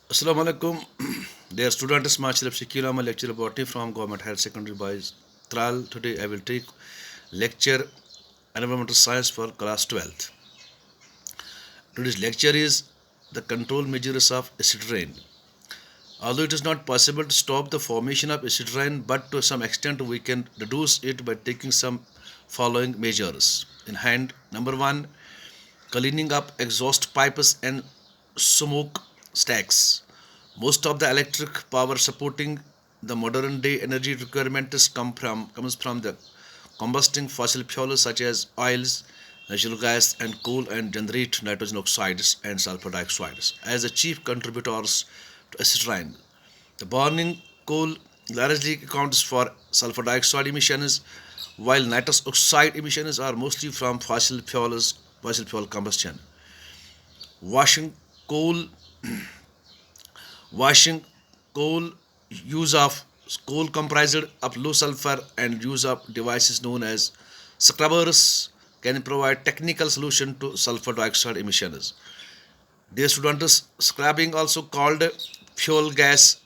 Assalamu alaikum. Dear students, Machir Shakil, I'm a lecturer botany from Government Higher Secondary Boys Tral. Today I will take lecture Environmental Science for class 12th. Today's lecture is the control measures of acid rain. Although it is not possible to stop the formation of acid rain, but to some extent we can reduce it by taking some following measures in hand. Number one, cleaning up exhaust pipes and smoke stacks. Most of the electric power supporting the modern day energy requirements comes from the combusting fossil fuels such as oils, natural gas and coal, and generate nitrogen oxides and sulfur dioxides as the chief contributors to acid rain. The burning coal largely accounts for sulfur dioxide emissions, while nitrous oxide emissions are mostly from fossil fuel combustion. Washing coal Washing coal, use of coal comprised of low sulfur, and use of devices known as scrubbers can provide technical solution to sulfur dioxide emissions. Dear students, scrubbing, also called fuel gas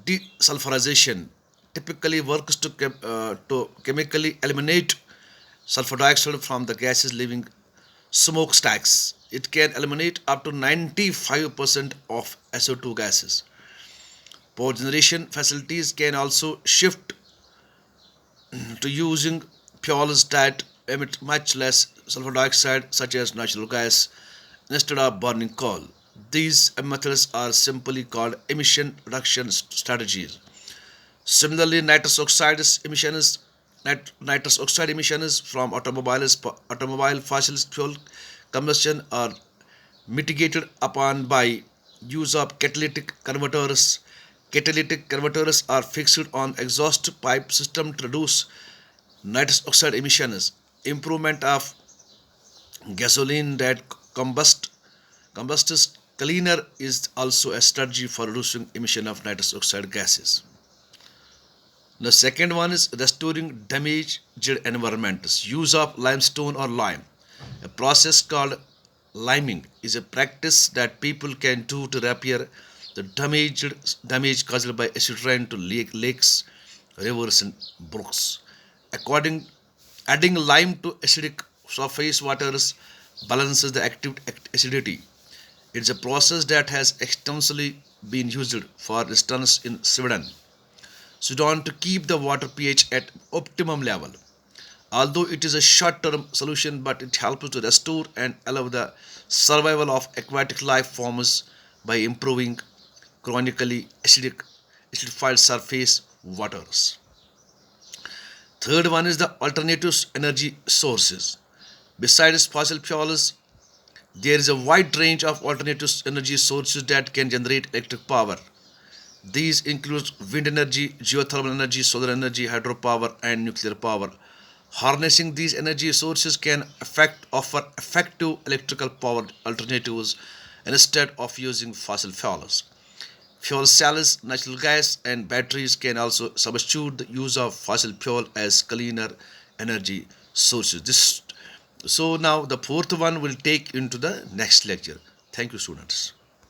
desulfurization, typically works to chemically eliminate sulfur dioxide from the gases leaving smokestacks. It can eliminate up to 95% of SO2 gases. Power generation facilities can also shift to using fuels that emit much less sulfur dioxide, such as natural gas, instead of burning coal. These methods are simply called emission reduction strategies. Similarly, nitrous oxide emissions from automobile fossil fuel combustion are mitigated upon by use of catalytic converters. Catalytic converters are fixed on exhaust pipe system to reduce nitrous oxide emissions. Improvement of gasoline that combusts cleaner is also a strategy for reducing emission of nitrous oxide gases. The second one is restoring damaged environments. Use of limestone or lime. A process called liming is a practice that people can do to repair the damage caused by acid rain to lakes, rivers, and brooks. According Adding lime to acidic surface waters balances the active acidity. It's a process that has extensively been used, for instance, in Sudan to keep the water pH at optimum level. Although it is a short-term solution, but it helps to restore and allow the survival of aquatic life forms by improving chronically acidified surface waters. Third one is the alternative energy sources. Besides fossil fuels, there is a wide range of alternative energy sources that can generate electric power. These include wind energy, geothermal energy, solar energy, hydropower, and nuclear power. Harnessing these energy sources can offer effective electrical power alternatives instead of using fossil fuels. Fuel cells, natural gas, and batteries can also substitute the use of fossil fuel as cleaner energy sources. So now the fourth one will take into the next lecture. Thank you, students.